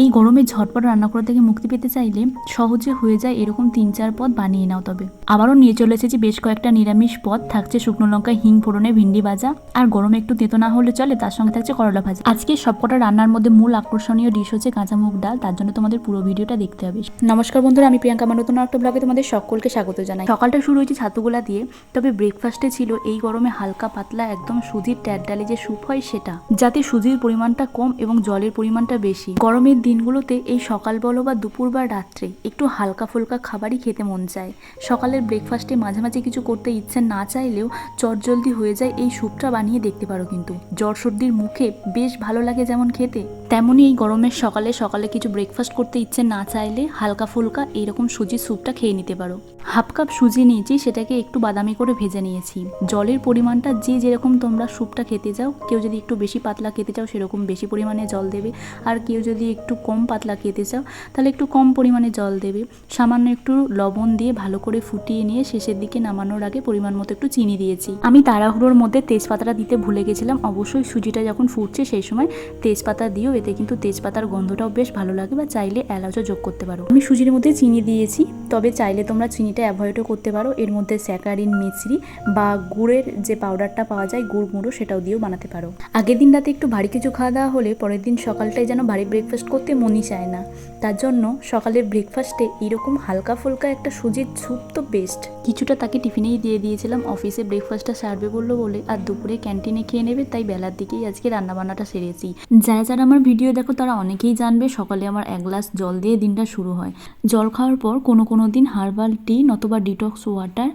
এই গরমে ঝটপট রান্না করা থেকে মুক্তি পেতে চাইলে সহজে হয়ে যায় এরকম 3-4 পদ বানিয়ে নাও। তবে আবারও নিয়ে চলে এসেছি বেশ কয়েকটা নিরামিষ পদ। থাকছে শুকনো লঙ্কা, হিং ফোড়নে ভেন্ডি ভাজা, আর গরমে একটু তেতো না হলে চলে, তার সঙ্গে থাকছে করলা ভাজা। আজকে সবকটা রান্নার মধ্যে মূল আকর্ষণীয় ডিশ হচ্ছে কাঁচা মুগ ডাল। তার জন্য তোমাদের পুরো ভিডিওটা দেখতে হবে। নমস্কার বন্ধুরা, আমি প্রিয়াঙ্কা। আমার নতুন একটা ব্লগে তোমাদের সকলকে স্বাগত জানাই। সকালটা শুরু হয়েছে ছাতুগুলা দিয়ে। তবে ব্রেকফাস্টে ছিল এই গরমে হালকা পাতলা একদম সুজির ট্যাট ডালে যে স্যুপ হয় সেটা, যাতে সুজির পরিমাণটা কম এবং জলের পরিমাণটা বেশি। গরমের দিনগুলোতে এই সকাল বলো বা দুপুর বা রাত্রে একটু হালকা ফুলকা খাবারই খেতে মন চায়। সকালের ব্রেকফাস্টে মাঝে মাঝে কিছু করতে ইচ্ছে না চাইলেও চটজলদি হয়ে যায় এই স্যুপটা বানিয়ে দেখতে পারো। কিন্তু জ্বর সর্দির মুখে বেশ ভালো লাগে যেমন খেতে, তেমনই এই গরমের সকালে সকালে কিছু ব্রেকফাস্ট করতে ইচ্ছে না চাইলে হালকা ফুলকা এইরকম সুজির স্যুপটা খেয়ে নিতে পারো। হাফ কাপ সুজি নিয়েছি, সেটাকে একটু বাদামি করে ভেজে নিয়েছি। জলের পরিমাণটা যে যেরকম তোমরা স্যুপটা খেতে চাও, কেউ যদি একটু বেশি পাতলা খেতে চাও সেরকম বেশি পরিমাণে জল দেবে, আর কেউ যদি একটু কম পাতলা খেতে চাও তাহলে একটু কম পরিমাণে জল দেবে। সামান্য একটু লবণ দিয়ে ভালো করে ফুটিয়ে নিয়ে শেষের দিকে নামানোর আগে পরিমাণ মতো একটু চিনি দিয়েছি। আমি তাড়াহুড়োর মধ্যে তেজপাতাটা দিতে ভুলে গেছিলাম। অবশ্যই সুজিটা যখন ফুটছে সেই সময় তেজপাতা দিও, এতে কিন্তু তেজপাতার গন্ধটাও বেশ ভালো লাগে, বা চাইলে এলাচও যোগ করতে পারো। আমি সুজির মধ্যে চিনি দিয়েছি, তবে চাইলে তোমরা চিনিটা অ্যাভয়েডও করতে পারো। এর মধ্যে স্যাকারিন মিশ্রি বা গুড়ের যে পাউডারটা পাওয়া যায়, গুড় গুঁড়ো, সেটাও দিয়েও বানাতে পারো। আগের দিন রাতে একটু ভারী কিছু খাওয়া দাওয়া হলে পরের দিন সকালটায় যেন ভারী ব্রেকফাস্ট করতে মনই চায় না। তার জন্য সকালের ব্রেকফাস্টে এরকম হালকা ফুলকা একটা সুজির স্যুপ তো বেস্ট। কিছুটা তাকে টিফিনেই দিয়ে দিয়েছিলাম, অফিসে ব্রেকফাস্টটা সার্ভে করলো বলে, আর দুপুরে ক্যান্টিনে খেয়ে নেবে, তাই বেলার দিকেই আজকে রান্নাবান্নাটা সেরেছি। যারা যারা আমার ভিডিও দেখো তারা অনেকেই জানবে সকালে আমার 1 গ্লাস জল দিয়ে দিনটা শুরু হয়। জল খাওয়ার পর কোনো দিন হার্বাল টি নতুবা ডিটক্স ওয়াটার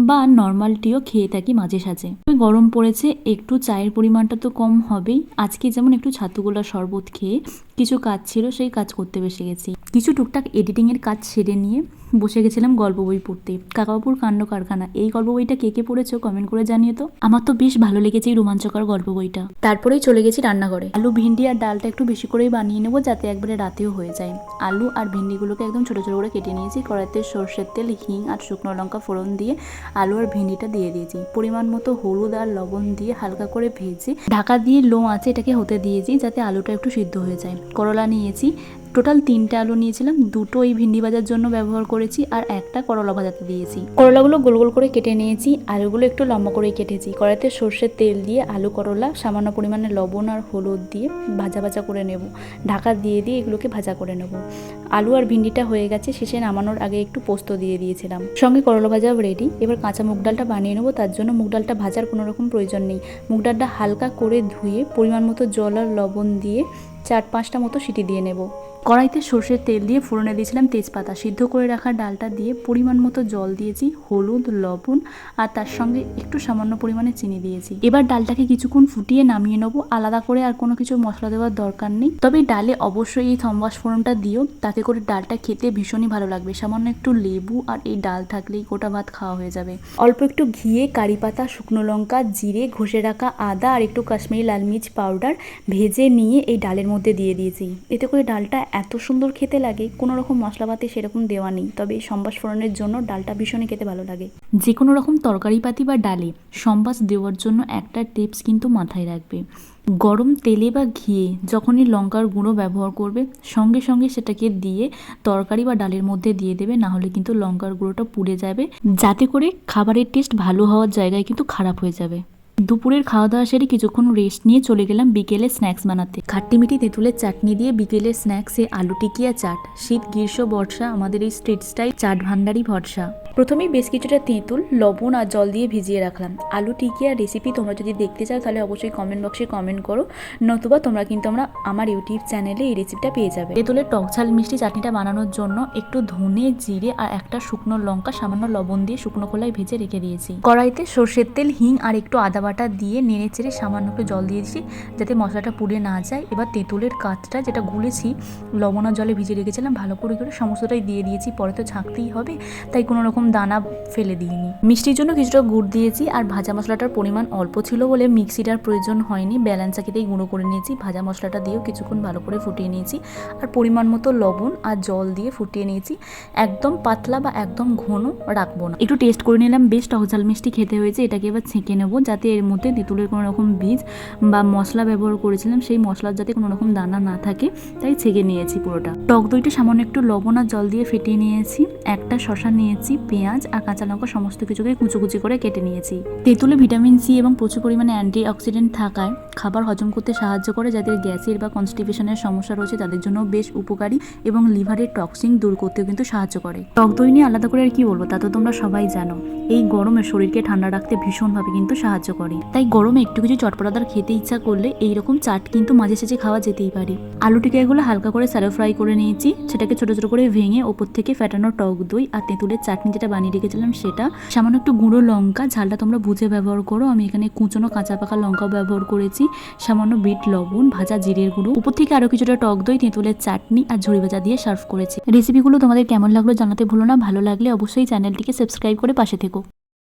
বা নর্মাল টিও খেয়ে থাকি মাঝে সাঝে। গরম পড়েছে, একটু চায়ের পরিমাণটা তো কম হবেই। আজকে যেমন একটু ছাতুগুলা শরবত খেয়ে কিছু কাজ ছিল সেই কাজ করতে বসে গেছি। কিছু টুকটাক এডিটিংয়ের কাজ সেরে নিয়ে বসে গেছিলাম গল্প বই পড়তে। কাকাবাবুর কাণ্ড কারখানা, এই গল্প বইটা কে কে পড়েছো কমেন্ট করে জানিয়ে তো। আমার তো বেশ ভালো লেগেছে এই রোমাঞ্চকর গল্প বইটা। তারপরেই চলে গেছি রান্নাঘরে। আলু ভিন্ডি আর ডালটা একটু বেশি করেই বানিয়ে নেবো, যাতে একবারে রাতেও হয়ে যায়। আলু আর ভিন্ডিগুলোকে একদম ছোটো ছোটো করে কেটে নিয়েছি। কড়াইতে সর্ষের তেল, হিং আর শুকনো লঙ্কা ফোড়ন দিয়ে আলু আর ভিন্ডিটা দিয়ে দিয়েছি। পরিমাণ মতো হলুদ আর লবণ দিয়ে হালকা করে ভেজে ঢাকা দিয়ে লো আঁচে এটাকে হতে দিয়েছি, যাতে আলুটা একটু সিদ্ধ হয়ে যায়। করলা নিয়েছি, টোটাল 3টে আলু নিয়েছিলাম, 2টো এই ভিন্ডি ভাজার জন্য ব্যবহার করেছি আর একটা করলা ভাজাতে দিয়েছি। করলাগুলো গোল গোল করে কেটে নিয়েছি, আলুগুলো একটু লম্বা করেই কেটেছি। কড়াইতে সর্ষের তেল দিয়ে আলু করলা সামান্য পরিমাণে লবণ আর হলুদ দিয়ে ভাজা ভাজা করে নেব। ঢাকা দিয়ে এগুলোকে ভাজা করে নেব। আলু আর ভিন্ডিটা হয়ে গেছে, শেষে নামানোর আগে একটু পোস্ত দিয়ে দিয়েছিলাম। সঙ্গে করলা ভাজাও রেডি। এবার কাঁচা মুগ ডালটা বানিয়ে নেবো। তার জন্য মুগ ডালটা ভাজার কোনো রকম প্রয়োজন নেই। মুগ ডালটা হালকা করে ধুয়ে পরিমাণ মতো জল আর লবণ দিয়ে 4-5টা মতো সিটি দিয়ে নেব। কড়াইতে সর্ষের তেল দিয়ে ফোড়নে দিয়েছিলাম তেজপাতা। সিদ্ধ করে রাখা ডালটা দিয়ে পরিমাণ মতো জল দিয়েছি, হলুদ, লবণ আর তার সঙ্গে একটু সামান্য পরিমাণে চিনি দিয়েছি। এবার ডালটাকে কিছুক্ষণ ফুটিয়ে নামিয়ে নেবো। আলাদা করে আর কোনো কিছু মশলা দেওয়ার দরকার নেই, তবে ডালে অবশ্যই এই থম্বাস ফোড়নটা দিও, তাতে করে ডালটা খেতে ভীষণই ভালো লাগবে। সামান্য একটু লেবু আর এই ডাল থাকলেই গোটা ভাত খাওয়া হয়ে যাবে। অল্প একটু ঘিয়ে কারি পাতা, শুকনো লঙ্কা, জিরে, ঘষে রাখা আদা আর একটু কাশ্মীরি লাল মির্চ পাউডার ভেজে নিয়ে এই ডালের মধ্যে দিয়ে দিয়েছি। এতে করে ডালটা এত সুন্দর খেতে লাগে, কোনো রকম মশলাপাতি সেরকম দেওয়া নেই, তবে এই সম্বাস ফোড়নের জন্য ডালটা ভীষণই খেতে ভালো লাগে। যে কোনো রকম তরকারিপাতি বা ডালে সম্বাস দেওয়ার জন্য একটা টিপস কিন্তু মাথায় রাখবে। গরম তেলে বা ঘিয়ে যখনই লঙ্কার গুঁড়ো ব্যবহার করবে, সঙ্গে সঙ্গে সেটাকে দিয়ে তরকারি বা ডালের মধ্যে দিয়ে দেবে, না হলে কিন্তু লঙ্কার গুঁড়োটা পুড়ে যাবে, যাতে করে খাবারের টেস্ট ভালো হওয়ার জায়গায় কিন্তু খারাপ হয়ে যাবে। দুপুরের খাওয়া দাওয়া সেরে কিছুক্ষণ রেস্ট নিয়ে চলে গেলাম বিকেলে স্ন্যাক্স বানাতে। খাট্টি মিঠি তেঁতুলের চাটনি দিয়ে বিকেলের স্ন্যাক্সে আলু টিকিয়া চাট। শীত, গ্রীষ্ম, বর্ষা আমাদের এই স্ট্রিট স্টাইল চাট ভান্ডারই ভরসা। প্রথমেই বেশ কিছুটা তেঁতুল, লবণ আর জল দিয়ে ভিজিয়ে রাখলাম। আলু টিকিয়া রেসিপি তোমরা যদি দেখতে চাও তাহলে অবশ্যই কমেন্ট বক্সে কমেন্ট করো, নতুবা তোমরা কিন্তু আমার ইউটিউব চ্যানেলে এই রেসিপিটা পেয়ে যাবে। তেঁতুলের টক ঝাল মিষ্টি চাটনিটা বানানোর জন্য একটু ধনে, জিরে আর একটা শুকনো লঙ্কা সামান্য লবণ দিয়ে শুকনো খোলায় ভেজে রেখে দিয়েছি। কড়াইতে সর্ষের তেল, হিং আর একটু আদা বাটা দিয়ে নেড়ে চেড়ে সামান্য একটু জল দিয়েছি, যাতে মশলাটা পুড়ে না যায়। এবার তেঁতুলের কাঠটা যেটা গুলেছি লবণ আর জলে ভিজে রেখেছিলাম, ভালো করে সমস্তটাই দিয়ে দিয়েছি। পরে তো ছাঁকতেই হবে, তাই কোনো রকম দানা ফেলে দিইনি। মিষ্টির জন্য কিছুটা গুড় দিয়েছি, আর ভাজা মশলাটার পরিমাণ অল্প ছিল বলে মিক্সিটার প্রয়োজন হয়নি, ব্যালেন্স চাকিতেই গুঁড়ো করে নিয়েছি। ভাজা মশলাটা দিয়েও কিছুক্ষণ ভালো করে ফুটিয়ে নিয়েছি, আর পরিমাণ মতো লবণ আর জল দিয়ে ফুটিয়ে নিয়েছি। একদম পাতলা বা একদম ঘন রাখবো না, একটু টেস্ট করে নিলাম। বেশ টক ঝাল মিষ্টি খেতে হয়েছে। এটাকে এবার ছেঁকে নেবো, যাতে এর মধ্যে তেঁতুলের কোনো রকম বীজ বা মশলা ব্যবহার করেছিলাম, সেই মশলার যাতে কোনো রকম দানা না থাকে তাই ছেঁকে নিয়েছি পুরোটা। টক দইটা সামান্য একটু লবণ আর জল দিয়ে ফেটিয়ে নিয়েছি। একটা শসা নিয়েছি, পেঁয়াজ আর কাঁচা লঙ্কা সমস্ত কিছুকে কুচো কুচি করে কেটে নিয়েছি। তেঁতুলে ভিটামিন সি এবং প্রচুর পরিমাণে অ্যান্টি অক্সিডেন্ট থাকায় খাবার হজম করতে সাহায্য করে। যাদের গ্যাসের বা কনস্টিপেশনের সমস্যা রয়েছে তাদের জন্য বেশ উপকারী এবং লিভারের টক্সিন দূর করতেও কিন্তু সাহায্য করে। টক দই নিয়ে আলাদা করে আর কি বলবো, তা তো তোমরা সবাই জানো। এই গরমে শরীরকে ঠান্ডা রাখতে ভীষণভাবে কিন্তু সাহায্য করে। তাই গরমে একটু কিছু চটপটাদার খেতে ইচ্ছা করলে এইরকম চাট কিন্তু মাঝে সাঝে খাওয়া যেতেই পারে। আলু টিকিয়াগুলো হালকা করে স্যালো ফ্রাই করে নিয়েছি, সেটাকে ছোট ছোট করে ভেঙে ওপর থেকে ফেটানো টক দই আর তেঁতুলের চাটনি যেটা বানিয়ে রেখেছিলাম সেটা, সামান্য একটু গুঁড়ো লঙ্কা, ঝালটা তোমরা বুঝে ব্যবহার করো, আমি এখানে কুচনো কাঁচা পাকা লঙ্কাও ব্যবহার করেছি, সামান্য বিট লবণ, ভাজা জিরের গুঁড়ো, উপর থেকে আরও কিছুটা টক দই, তেঁতুলের চাটনি আর ঝুড়ি ভাজা দিয়ে সার্ভ করেছি। রেসিপিগুলো তোমাদের কেমন লাগলো জানাতে ভুলো না। ভালো লাগলে অবশ্যই চ্যানেলটিকে সাবস্ক্রাইব করে পাশে থেকো।